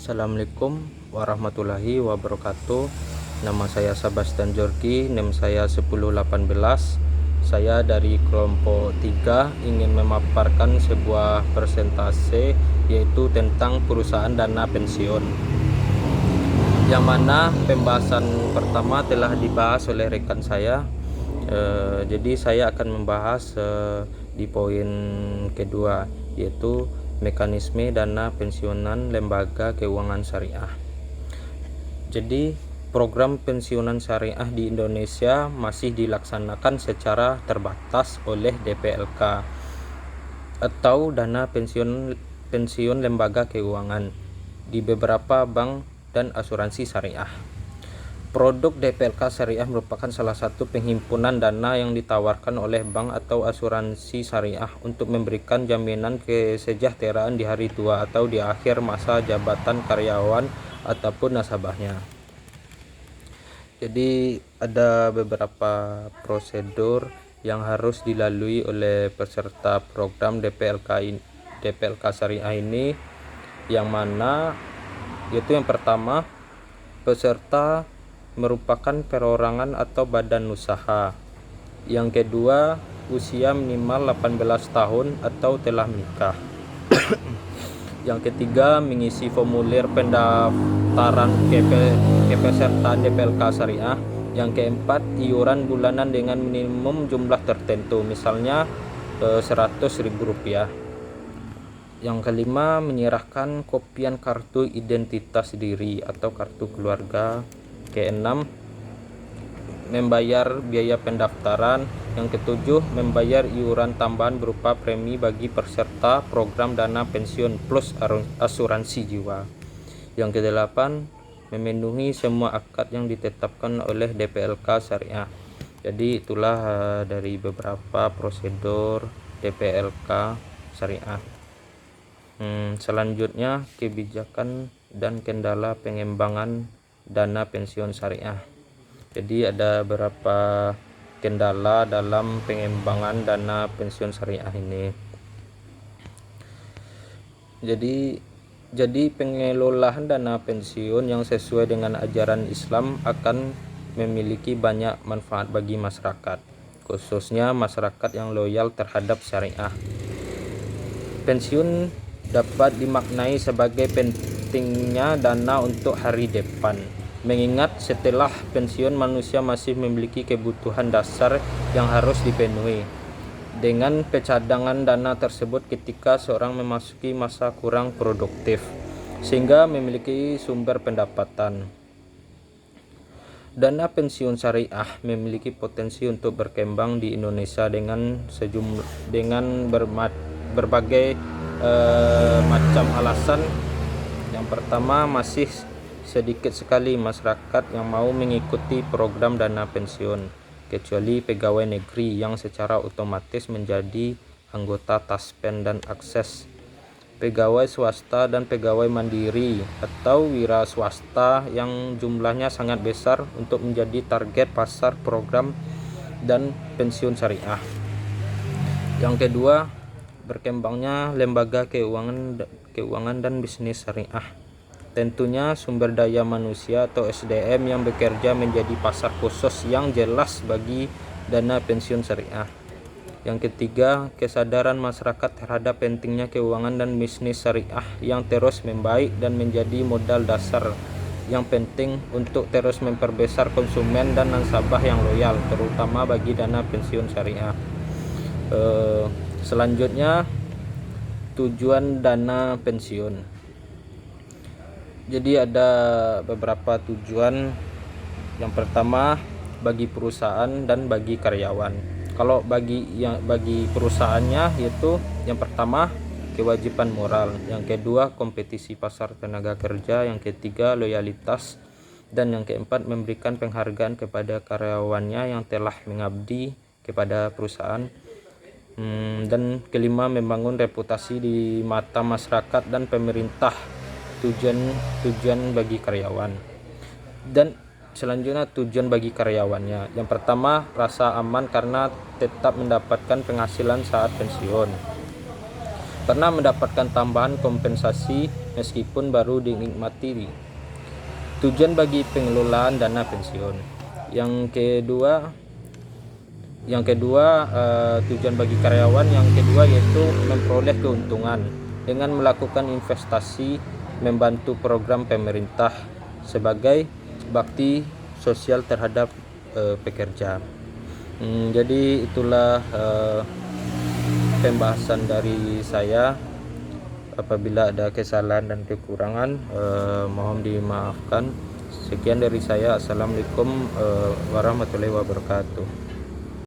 Assalamualaikum warahmatullahi wabarakatuh. Nama saya Sebastian Jorgi, NIM saya 1018. Saya dari kelompok 3 ingin memaparkan sebuah presentase yaitu tentang perusahaan dana pensiun, yang mana pembahasan pertama telah dibahas oleh rekan saya. Jadi saya akan membahas di poin kedua, yaitu mekanisme dana pensiunan lembaga keuangan syariah. Jadi program pensiunan syariah di Indonesia masih dilaksanakan secara terbatas oleh DPLK atau dana pensiun lembaga keuangan di beberapa bank dan asuransi syariah. Produk DPLK Syariah merupakan salah satu penghimpunan dana yang ditawarkan oleh bank atau asuransi syariah untuk memberikan jaminan kesejahteraan di hari tua atau di akhir masa jabatan karyawan ataupun nasabahnya. Jadi ada beberapa prosedur yang harus dilalui oleh peserta program DPLK Syariah ini, yang mana yaitu yang pertama, peserta merupakan perorangan atau badan usaha. Yang kedua, usia minimal 18 tahun atau telah menikah. Yang ketiga, mengisi formulir pendaftaran kepesertaan DPLK Syariah. Yang keempat, iuran bulanan dengan minimum jumlah tertentu, misalnya Rp100.000. Yang kelima, menyerahkan kopian kartu identitas diri atau kartu keluarga. Keenam, membayar biaya pendaftaran. Yang ketujuh, membayar iuran tambahan berupa premi bagi peserta program dana pensiun plus asuransi jiwa. Yang kedelapan, memenuhi semua akad yang ditetapkan oleh DPLK Syariah. Jadi itulah dari beberapa prosedur DPLK Syariah. Selanjutnya, kebijakan dan kendala pengembangan dana pensiun syariah. Jadi ada beberapa kendala dalam pengembangan dana pensiun syariah ini. Jadi pengelolaan dana pensiun yang sesuai dengan ajaran Islam akan memiliki banyak manfaat bagi masyarakat, khususnya masyarakat yang loyal terhadap syariah. Pensiun dapat dimaknai sebagai pentingnya dana untuk hari depan, mengingat setelah pensiun manusia masih memiliki kebutuhan dasar yang harus dipenuhi. Dengan pencadangan dana tersebut ketika seorang memasuki masa kurang produktif, sehingga memiliki sumber pendapatan. Dana pensiun syariah memiliki potensi untuk berkembang di Indonesia dengan berbagai macam alasan. Yang pertama, masih sedikit sekali masyarakat yang mau mengikuti program dana pensiun, kecuali pegawai negeri yang secara otomatis menjadi anggota Taspen dan akses. Pegawai swasta dan pegawai mandiri atau wira swasta yang jumlahnya sangat besar untuk menjadi target pasar program dan pensiun syariah. Yang kedua, berkembangnya lembaga keuangan dan bisnis syariah. Tentunya sumber daya manusia atau SDM yang bekerja menjadi pasar khusus yang jelas bagi dana pensiun syariah. Yang ketiga, kesadaran masyarakat terhadap pentingnya keuangan dan bisnis syariah yang terus membaik dan menjadi modal dasar yang penting untuk terus memperbesar konsumen dan nasabah yang loyal, terutama bagi dana pensiun syariah. Selanjutnya, tujuan dana pensiun. Jadi ada beberapa tujuan. Yang pertama, bagi perusahaan dan bagi karyawan. Kalau bagi perusahaannya, yaitu yang pertama, kewajiban moral. Yang kedua, kompetisi pasar tenaga kerja. Yang ketiga, loyalitas. Dan yang keempat, memberikan penghargaan kepada karyawannya yang telah mengabdi kepada perusahaan. Dan kelima, membangun reputasi di mata masyarakat dan pemerintah. Tujuan bagi karyawan. Dan selanjutnya, tujuan bagi karyawannya. Yang pertama, rasa aman karena tetap mendapatkan penghasilan saat pensiun. karena mendapatkan tambahan kompensasi meskipun baru dinikmati. Tujuan bagi pengelolaan dana pensiun. Yang kedua, tujuan bagi karyawan yang kedua yaitu memperoleh keuntungan dengan melakukan investasi, membantu program pemerintah sebagai bakti sosial terhadap pekerja. Jadi itulah pembahasan dari saya. Apabila ada kesalahan dan kekurangan, mohon dimaafkan. Sekian dari saya. Assalamualaikum warahmatullahi wabarakatuh.